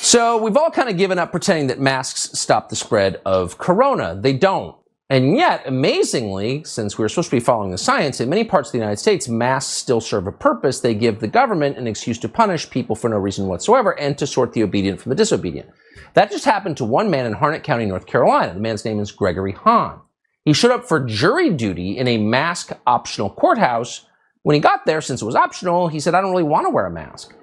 So we've all kind of given up pretending that masks stop the spread of corona. They don't. And yet, amazingly, since we're supposed to be following the science, in many parts of the United States, masks still serve a purpose. They give the government an excuse to punish people for no reason whatsoever and to sort the obedient from the disobedient. That just happened to one man in Harnett County, North Carolina. The man's name is Gregory Hahn. He showed up for jury duty in a mask-optional courthouse. When he got there, since it was optional, he said, I don't really want to wear a mask.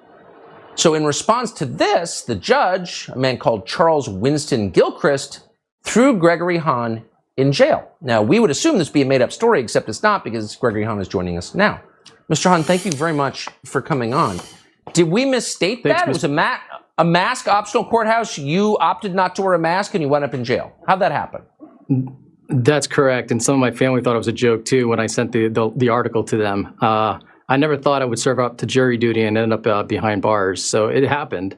So in response to this, the judge, a man called Charles Winston Gilchrist, threw Gregory Hahn in jail. Now, we would assume this be a made-up story, except it's not, because Gregory Hahn is joining us now. Mr. Hahn, thank you very much for coming on. Did we misstate that? It was a mask-optional courthouse. You opted not to wear a mask, and you wound up in jail. How'd that happen? That's correct. And some of my family thought it was a joke, too, when I sent the article to them. I never thought I would serve up to jury duty and end up behind bars. So it happened.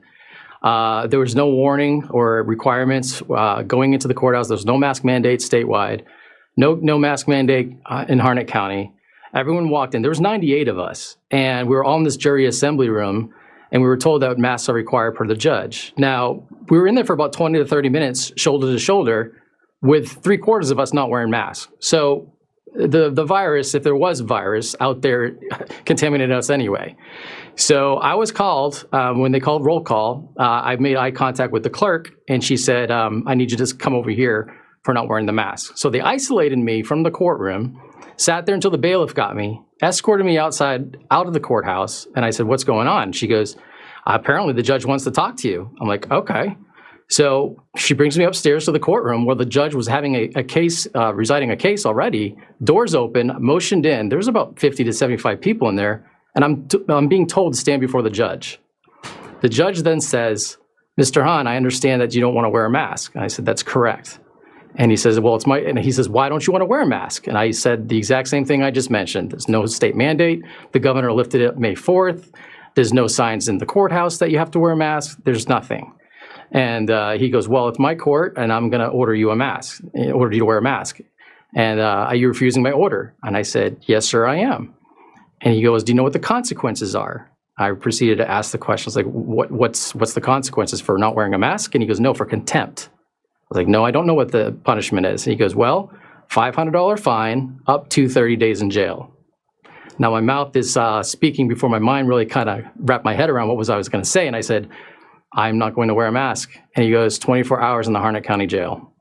There was no warning or requirements going into the courthouse. There was no mask mandate statewide, no mask mandate in Harnett County. Everyone walked in. There was 98 of us, and we were all in this jury assembly room, and we were told that masks are required per the judge. Now, we were in there for about 20 to 30 minutes, shoulder to shoulder, with 3/4 of us not wearing masks. So the virus, if there was a virus out there, contaminated us anyway. So I was called, when they called roll call, I made eye contact with the clerk, and she said, I need you to just come over here for not wearing the mask. So they isolated me from the courtroom, sat there until the bailiff got me, escorted me out of the courthouse, and I said, what's going on? She goes, apparently the judge wants to talk to you. I'm like, okay. So she brings me upstairs to the courtroom where the judge was having a case, reciting a case already, doors open, motioned in. There's about 50 to 75 people in there. And I'm being told to stand before the judge. The judge then says, Mr. Hahn, I understand that you don't want to wear a mask. And I said, that's correct. And he says, well, and he says, why don't you want to wear a mask? And I said the exact same thing I just mentioned. There's no state mandate. The governor lifted it May 4th. There's no signs in the courthouse that you have to wear a mask. There's nothing. And he goes, well, it's my court, and I'm going to order you to wear a mask. And are you refusing my order? And I said, yes, sir, I am. And he goes, do you know what the consequences are? I proceeded to ask the questions like, what's the consequences for not wearing a mask? And he goes, no, for contempt. I was like, no, I don't know what the punishment is. And he goes, well, $500 fine, up to 30 days in jail. Now, my mouth is speaking before my mind really kind of wrapped my head around what I was going to say. And I said, I'm not going to wear a mask. And he goes, 24 hours in the Harnett County Jail.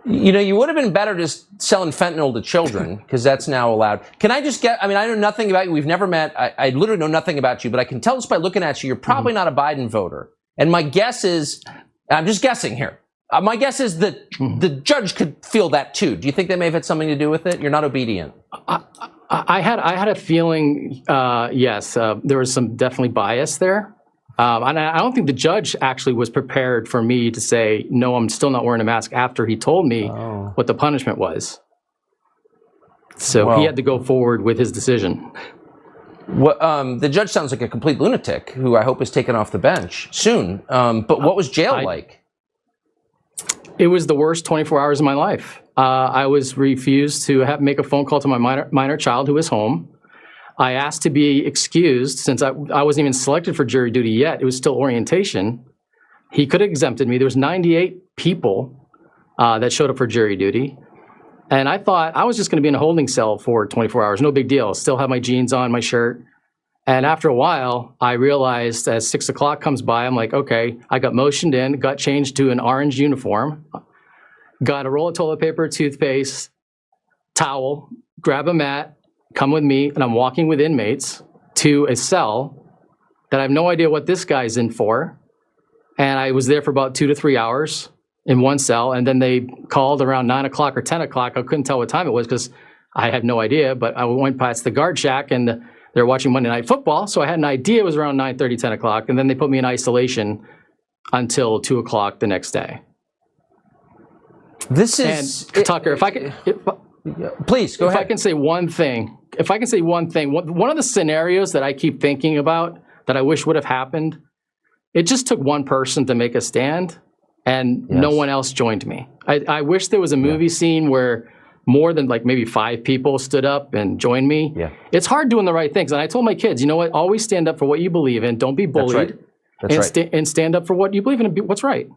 You know, you would have been better just selling fentanyl to children, because that's now allowed. Can I just I know nothing about you. We've never met. I literally know nothing about you, but I can tell just by looking at you, you're probably not a Biden voter. And my guess is, I'm just guessing here. My guess is that the judge could feel that too. Do you think that may have had something to do with it? You're not obedient. I had a feeling, yes, there was some definitely bias there. And I don't think the judge actually was prepared for me to say, no, I'm still not wearing a mask after he told me what the punishment was. So he had to go forward with his decision. The judge sounds like a complete lunatic who I hope is taken off the bench soon. But what was jail like? It was the worst 24 hours of my life. I was refused to make a phone call to my minor child who was home. I asked to be excused since I wasn't even selected for jury duty yet. It was still orientation. He could have exempted me. There was 98 people that showed up for jury duty. And I thought I was just going to be in a holding cell for 24 hours. No big deal. Still have my jeans on, my shirt. And after a while, I realized as 6 o'clock comes by, I'm like, okay, I got motioned in, got changed to an orange uniform, got a roll of toilet paper, toothpaste, towel, grab a mat, come with me, and I'm walking with inmates to a cell that I have no idea what this guy's in for. And I was there for about 2 to 3 hours in one cell, and then they called around 9 o'clock or 10 o'clock. I couldn't tell what time it was because I had no idea, but I went past the guard shack, and they were watching Monday Night Football, so I had an idea it was around 9:30, 10 o'clock, and then they put me in isolation until 2 o'clock the next day. This is... And Tucker, if I could... Please, go ahead. If I can say one thing, one of the scenarios that I keep thinking about that I wish would have happened, it just took one person to make a stand, and no one else joined me. I wish there was a movie scene where more than like maybe 5 people stood up and joined me. Yeah. It's hard doing the right things. And I told my kids, you know what, always stand up for what you believe in. Don't be bullied. That's right. That's right. And stand up for what you believe in and what's right.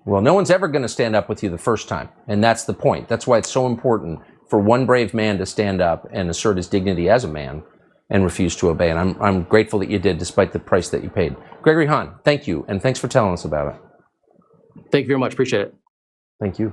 Well, no one's ever going to stand up with you the first time. And that's the point. That's why it's so important for one brave man to stand up and assert his dignity as a man and refuse to obey. And I'm grateful that you did, despite the price that you paid. Gregory Hahn, thank you. And thanks for telling us about it. Thank you very much. Appreciate it. Thank you.